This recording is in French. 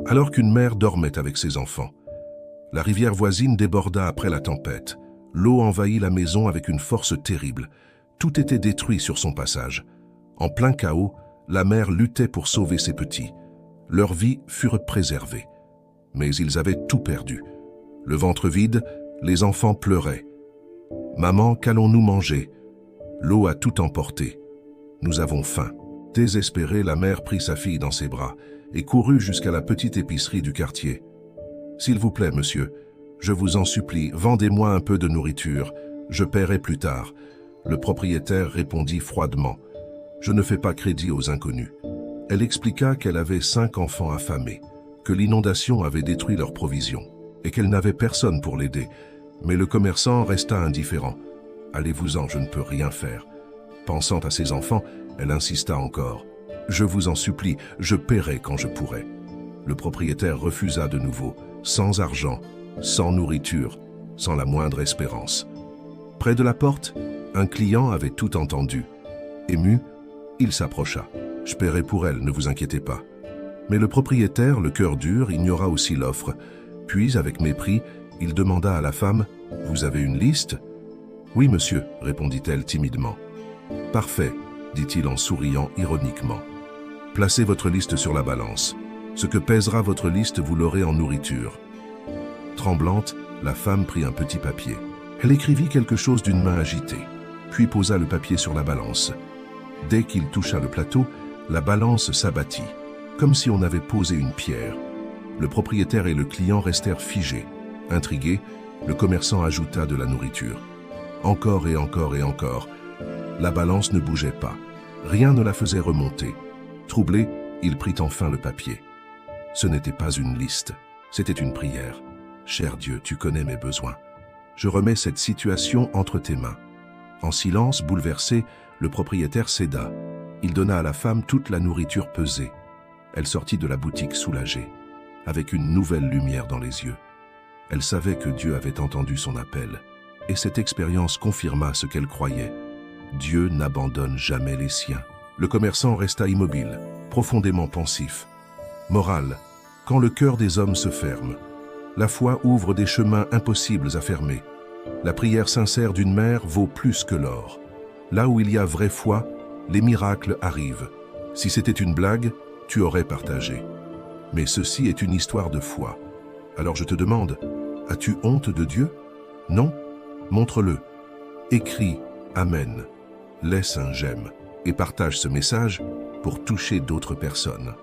Alors qu'une mère dormait avec ses enfants. La rivière voisine déborda après la tempête. L'eau envahit la maison avec une force terrible. Tout était détruit sur son passage. En plein chaos, la mère luttait pour sauver ses petits. Leurs vies furent préservées. Mais ils avaient tout perdu. Le ventre vide, les enfants pleuraient. « Maman, qu'allons-nous manger ?» L'eau a tout emporté. Nous avons faim. Désespérée, la mère prit sa fille dans ses bras et courut jusqu'à la petite épicerie du quartier. « S'il vous plaît, monsieur, je vous en supplie, vendez-moi un peu de nourriture. Je paierai plus tard. » Le propriétaire répondit froidement. « Je ne fais pas crédit aux inconnus. » Elle expliqua qu'elle avait 5 enfants affamés, que l'inondation avait détruit leurs provisions et qu'elle n'avait personne pour l'aider. Mais le commerçant resta indifférent. « Allez-vous-en, je ne peux rien faire. » Pensant à ses enfants, elle insista encore. « Je vous en supplie, je paierai quand je pourrai. » Le propriétaire refusa de nouveau, sans argent, sans nourriture, sans la moindre espérance. Près de la porte, un client avait tout entendu. Ému, il s'approcha. « Je paierai pour elle, ne vous inquiétez pas. » Mais le propriétaire, le cœur dur, ignora aussi l'offre. Puis, avec mépris, il demanda à la femme « Vous avez une liste ?»« Oui, monsieur, » répondit-elle timidement. « Parfait, » dit-il en souriant ironiquement. « Placez votre liste sur la balance. Ce que pèsera votre liste, vous l'aurez en nourriture. » Tremblante, la femme prit un petit papier. Elle écrivit quelque chose d'une main agitée, puis posa le papier sur la balance. Dès qu'il toucha le plateau, la balance s'abattit, comme si on avait posé une pierre. Le propriétaire et le client restèrent figés. Intrigué, le commerçant ajouta de la nourriture. Encore et encore et encore. La balance ne bougeait pas. Rien ne la faisait remonter. Troublé, il prit enfin le papier. Ce n'était pas une liste, c'était une prière. « Cher Dieu, tu connais mes besoins. Je remets cette situation entre tes mains. » En silence, bouleversé, le propriétaire céda. Il donna à la femme toute la nourriture pesée. Elle sortit de la boutique soulagée, avec une nouvelle lumière dans les yeux. Elle savait que Dieu avait entendu son appel, et cette expérience confirma ce qu'elle croyait. Dieu n'abandonne jamais les siens. Le commerçant resta immobile, profondément pensif. Morale, quand le cœur des hommes se ferme, la foi ouvre des chemins impossibles à fermer. La prière sincère d'une mère vaut plus que l'or. Là où il y a vraie foi, les miracles arrivent. Si c'était une blague, tu aurais partagé. Mais ceci est une histoire de foi. Alors je te demande, as-tu honte de Dieu? Non? Montre-le. Écris « Amen ». Laisse un j'aime et partage ce message pour toucher d'autres personnes.